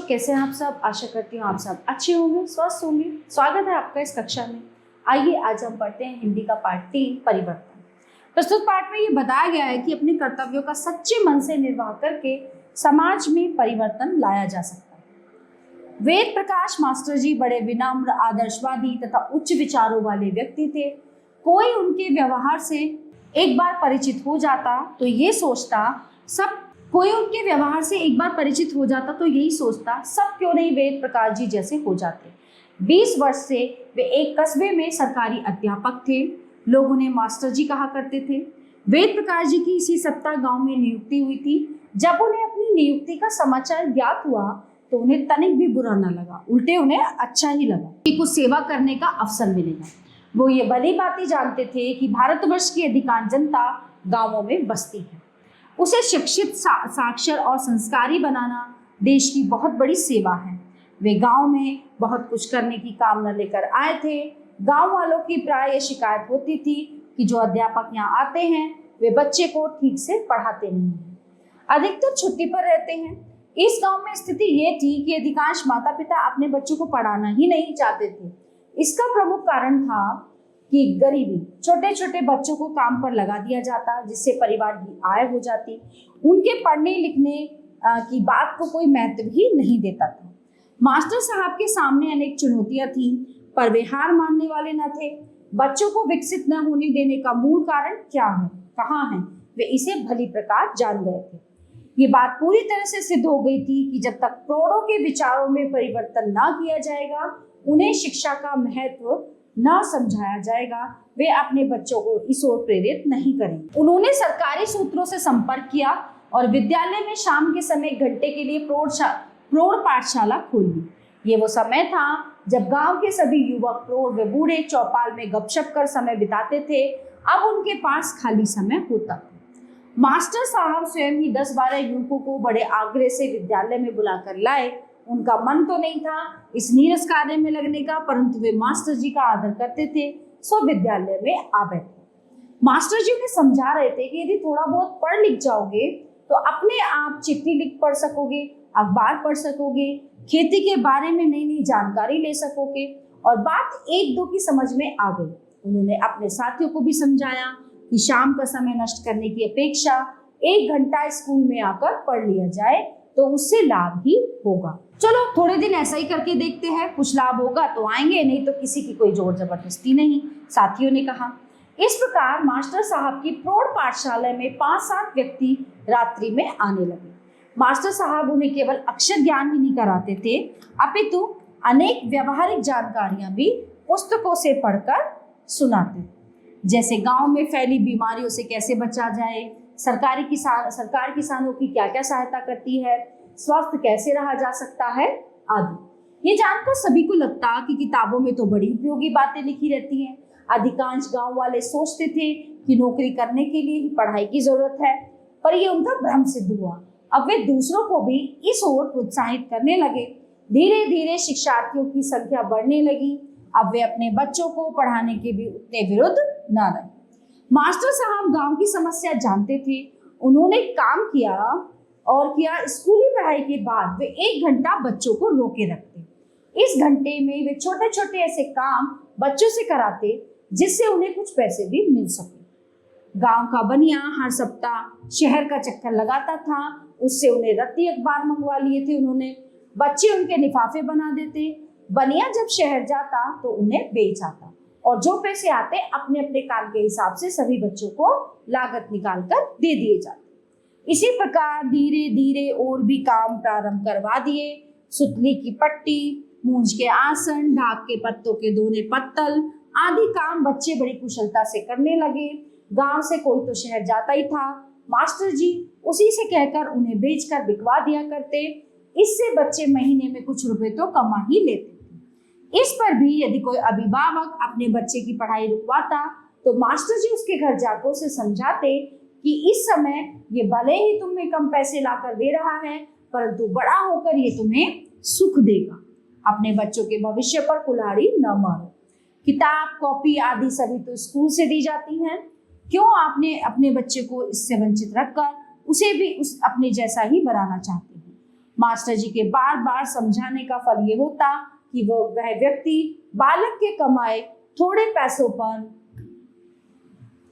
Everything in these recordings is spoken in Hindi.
कैसे हैं आप सब। आशा करती हूँ आप सब अच्छे होंगे, स्वस्थ होंगे। स्वागत है आपका इस कक्षा में। आइए आज हम पढ़ते हैं हिंदी का पाठ 3 परिवर्तन। प्रस्तुत पाठ में ये बताया गया है कि अपने कर्तव्यों का सच्चे मन से निर्वाह करके समाज में परिवर्तन लाया जा सकता है। वेद प्रकाश मास्टर जी बड़े विनम्र, आदर्शवादी तथा उच्च विचारों वाले व्यक्ति थे। कोई उनके व्यवहार से एक बार परिचित हो जाता तो यही सोचता सब क्यों नहीं वेद प्रकाश जी जैसे हो जाते। 20 वर्ष से वे एक कस्बे में सरकारी अध्यापक थे। लोग उन्हें मास्टर जी कहा करते थे। वेद प्रकाश जी की इसी सप्ताह गांव में नियुक्ति हुई थी। जब उन्हें अपनी नियुक्ति का समाचार ज्ञात हुआ तो उन्हें तनिक भी बुरा न लगा, उल्टे उन्हें अच्छा ही लगा कि कुछ सेवा करने का अवसर मिलेगा। वो ये भली भांति जानते थे कि भारतवर्ष की अधिकांश जनता गांवों में बसती है। उसे शिक्षित, साक्षर और संस्कारी बनाना देश की बहुत बड़ी सेवा है। वे गांव में बहुत कुछ करने की कामना लेकर आए थे। गांव वालों की प्राय ये शिकायत होती थी कि जो अध्यापक यहाँ आते हैं वे बच्चे को ठीक से पढ़ाते नहीं हैं, अधिकतर छुट्टी पर रहते हैं। इस गांव में स्थिति ये थी कि अधिकांश माता पिता अपने बच्चों को पढ़ाना ही नहीं चाहते थे। इसका प्रमुख कारण था कि गरीबी। छोटे छोटे बच्चों को काम पर लगा दिया जाता जिससे परिवार की आय हो जाती। उनके पढ़ने लिखने की बात को कोई महत्व ही नहीं देता था। मास्टर साहब के सामने अनेक चुनौतियां थीं, पर वे हार मानने वाले न थे। बच्चों को विकसित न होने देने का मूल कारण क्या है, कहाँ है, वे इसे भली प्रकार जान गए थे। ये बात पूरी तरह से सिद्ध हो गई थी कि जब तक प्रौढ़ों के विचारों में परिवर्तन न किया जाएगा, उन्हें शिक्षा का महत्व न समझाया जाएगा, वे अपने बच्चों को इस ओर प्रेरित नहीं करेंगे। उन्होंने सरकारी सूत्रों से संपर्क किया और विद्यालय में शाम के समय घंटे के लिए प्रौढ़ पाठशाला खोली। ये वो समय था जब गांव के सभी युवक, प्रौढ़ व बूढ़े चौपाल में गपशप कर समय बिताते थे। अब उनके पास खाली समय होता था। मास्टर साहब स्वयं ही 10-12 युवकों को बड़े आग्रह से विद्यालय में बुलाकर लाए। उनका मन तो नहीं था इस नीरस कार्य में लगने का, परंतु वे मास्टर जी का आदर करते थे, सो विद्यालय में आ बैठे। मास्टर जी उन्हें समझा रहे थे कि यदि थोड़ा बहुत पढ़ लिख जाओगे तो अपने आप चिट्ठी लिख पढ़ सकोगे, अखबार पढ़ सकोगे, खेती के बारे में नई नई जानकारी ले सकोगे। और बात 1-2 की समझ में आ गई। उन्होंने अपने साथियों को भी समझाया कि शाम का समय नष्ट करने की अपेक्षा 1 घंटा स्कूल में आकर पढ़ लिया जाए तो उससे लाभ ही होगा। चलो थोड़े दिन ऐसा ही करके देखते हैं, कुछ लाभ होगा तो आएंगे, नहीं तो किसी की कोई जोर जबरदस्ती नहीं, साथियों ने कहा। इस प्रकार मास्टर साहब की प्रौढ़ पाठशाला में 5-7 व्यक्ति रात्रि में आने लगे। मास्टर साहब उन्हें केवल अक्षर ज्ञान ही नहीं कराते थे, अपितु अनेक व्यावहारिक जानकारियां भी पुस्तकों से पढ़कर सुनाते। जैसे गांव में फैली बीमारियों से कैसे बचा जाए, सरकार किसानों की क्या क्या सहायता करती है, स्वस्थ कैसे रहा जा सकता है आदि। ये जानकर सभी को लगता कि किताबों में तो बड़ी उपयोगी बातें लिखी रहती हैं। अधिकांश गांव वाले सोचते थे कि नौकरी करने के लिए ही पढ़ाई की जरूरत है, पर यह उनका भ्रम सिद्ध हुआ। अब वे दूसरों को भी इस ओर प्रोत्साहित करने लगे। धीरे धीरे शिक्षार्थियों की संख्या बढ़ने लगी। अब वे अपने बच्चों को पढ़ाने के भी उतने विरुद्ध न रहे। मास्टर साहब गांव की समस्या जानते थे। उन्होंने काम किया और स्कूली पढ़ाई के बाद वे 1 घंटा बच्चों को रोके रखते। इस घंटे में वे छोटे छोटे ऐसे काम बच्चों से कराते जिससे उन्हें कुछ पैसे भी मिल सके। गांव का बनिया हर सप्ताह शहर का चक्कर लगाता था। उससे उन्हें रत्ती अखबार मंगवा लिए थे उन्होंने। बच्चे उनके लिफाफे बना देते। बनिया जब शहर जाता तो उन्हें बेच आता और जो पैसे आते अपने अपने काम के हिसाब से सभी बच्चों को लागत निकाल कर दे दिए जाते। इसी प्रकार धीरे धीरे और भी काम प्रारंभ करवा दिए। सुतली की पट्टी, मूंज के आसन, ढाक के पत्तों के दोने पत्तल आदि काम बच्चे बड़ी कुशलता से करने लगे। गांव से कोई तो शहर जाता ही था। मास्टर जी उसी से कहकर उन्हें बेचकर बिकवा दिया करते। इससे बच्चे महीने में कुछ रुपए तो कमा ही लेते थे। इस पर भी यदि कोई अभिभावक अपने बच्चे की पढ़ाई रुकवाता तो मास्टर जी उसके घर जाकर उसे समझाते कि इस समय ये भले ही तुम्हें कम पैसे लाकर दे रहा है, परंतु बड़ा होकर ये तुम्हें सुख देगा। अपने बच्चों के भविष्य पर कुल्हाड़ी न मारो। किताब, कॉपी आदि सभी तो स्कूल से दी जाती हैं। क्यों आपने अपने बच्चे को इससे वंचित रखकर उसे भी अपने जैसा ही बनाना चाहते हैं? मास्टर जी के बार बार समझाने का फल ये होता कि वह व्यक्ति बालक के कमाए थोड़े पैसों पर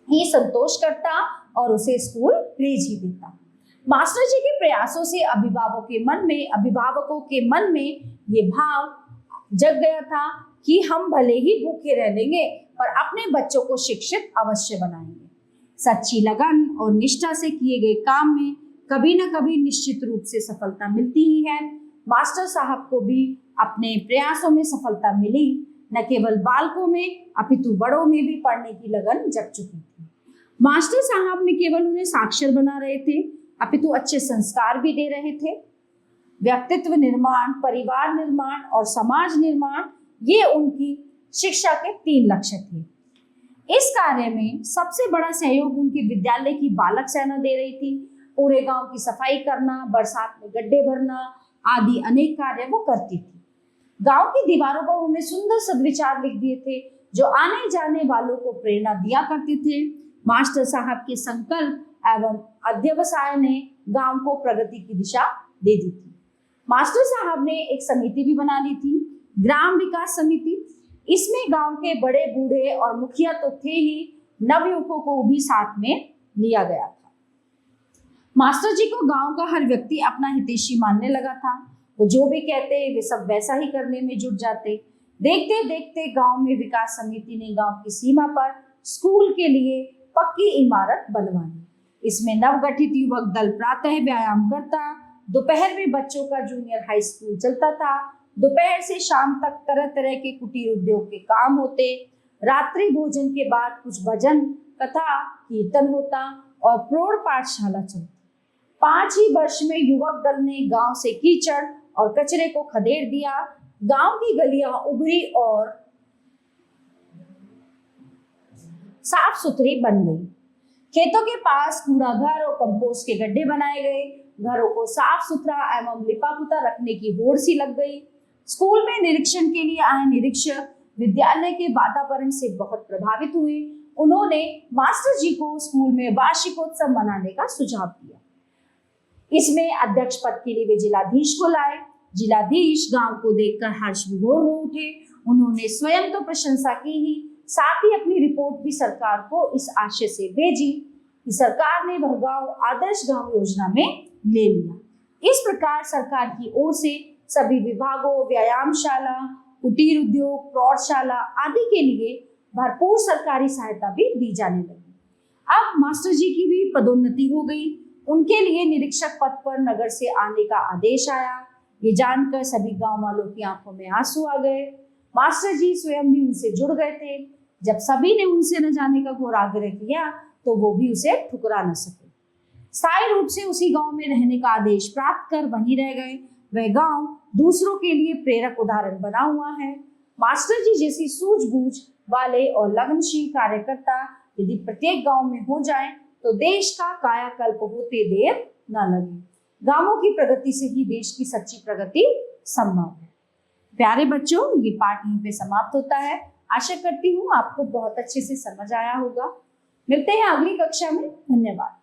ही संतोष करता और उसे स्कूल भेज ही देता। मास्टर जी के प्रयासों से अभिभावकों के मन में ये भाव जग गया था कि हम भले ही भूखे रह लेंगे पर अपने बच्चों को शिक्षित अवश्य बनाएंगे। सच्ची लगन और निष्ठा से किए गए काम में कभी न कभी निश्चित रूप से सफलता मिलती ही है। मास्टर साहब को भी अपने प्रयासों में सफलता मिली। न केवल बालकों में अपितु बड़ों में भी पढ़ने की लगन जग चुकी थी। मास्टर साहब ने केवल उन्हें साक्षर बना रहे थे अपितु अच्छे संस्कार भी दे रहे थे। व्यक्तित्व निर्माण, परिवार निर्माण और समाज निर्माण, ये उनकी शिक्षा के 3 लक्ष्य थे। इस कार्य में सबसे बड़ा सहयोग उनके विद्यालय की बालक सेना दे रही थी। पूरे गांव की सफाई करना, बरसात में गड्ढे भरना आदि अनेक कार्य वो करती थी। गांव की दीवारों पर उन्होंने सुंदर सद्विचार लिख दिए थे जो आने जाने वालों को प्रेरणा दिया करते थे। मास्टर साहब के संकल्प एवं अध्यवसाय ने गांव को प्रगति की दिशा दे दी थी। मास्टर साहब ने एक समिति भी बना ली थी, ग्राम विकास समिति। इसमें गांव के बड़े बूढ़े और मुखिया तो थे ही, नवयुवकों को भी साथ में लिया गया था। मास्टर जी को गांव का हर व्यक्ति अपना हितैषी मानने लगा था। वो जो भी कहते वे सब वैसा ही करने में जुट जाते। देखते देखते गांव में विकास समिति ने गांव की सीमा पर स्कूल के लिए पक्की इमारत बनवाई। इसमें नवगठित युवक दल प्रातः व्यायाम करता, दोपहर में बच्चों का जूनियर हाई स्कूल चलता था। दोपहर से शाम तक तरह तरह के कुटीर उद्योग के काम होते। रात्रि भोजन के बाद कुछ भजन, कथा, कीर्तन होता और प्रौढ़ पाठशाला चलती। 5 ही वर्ष में युवक दल ने गांव से कीचड़ और कचरे को खदेड़ दिया। गांव की गलियां उभरी और साफ सुथरी बन गई। खेतों के पास कूड़ा घर और कंपोस्ट के गड्ढे बनाए गए। घरों को साफ सुथरा एवं लिपा पुता रखने की होड़ सी लग गई। स्कूल में निरीक्षण के लिए आए निरीक्षक विद्यालय के वातावरण से बहुत प्रभावित हुए। उन्होंने मास्टर जी को स्कूल में वार्षिकोत्सव मनाने का सुझाव दिया। इसमें अध्यक्ष पद के लिए वे जिलाधीश को लाए। जिलाधीश गांव को देखकर हर्ष विभोर हो उठे। उन्होंने स्वयं तो प्रशंसा की ही, साथ ही अपनी रिपोर्ट भी सरकार को इस आशय से भेजी कि सरकार ने वह गांव आदर्श गांव योजना में ले लिया। इस प्रकार सरकार की ओर से सभी विभागों, व्यायामशाला, कुटीर उद्योग, प्रौढ़शाला आदि के लिए भरपूर सरकारी सहायता भी दी जाने लगी। अब मास्टर जी की भी पदोन्नति हो गई। उनके लिए निरीक्षक पद पर नगर से आने का आदेश आया। ये जानकर सभी गांव वालों की आंखों में आंसू आ गए। मास्टर जी स्वयं भी उनसे जुड़ गए थे। जब सभी ने उनसे न जाने का घोर आग्रह किया तो वो भी उसे ठुकरा न सके। स्थायी रूप से उसी गांव में रहने का आदेश प्राप्त कर वहीं रह गए। वह गांव दूसरों के लिए प्रेरक उदाहरण बना हुआ है। मास्टर जी जैसी सूझबूझ वाले और लगनशील कार्यकर्ता यदि प्रत्येक गांव में हो जाए तो देश का कायाकल्प होते देर न लगे। गांवों की प्रगति से ही देश की सच्ची प्रगति संभव है। प्यारे बच्चों, ये पाठ यहीं पे समाप्त होता है। आशा करती हूँ आपको बहुत अच्छे से समझ आया होगा। मिलते हैं अगली कक्षा में। धन्यवाद।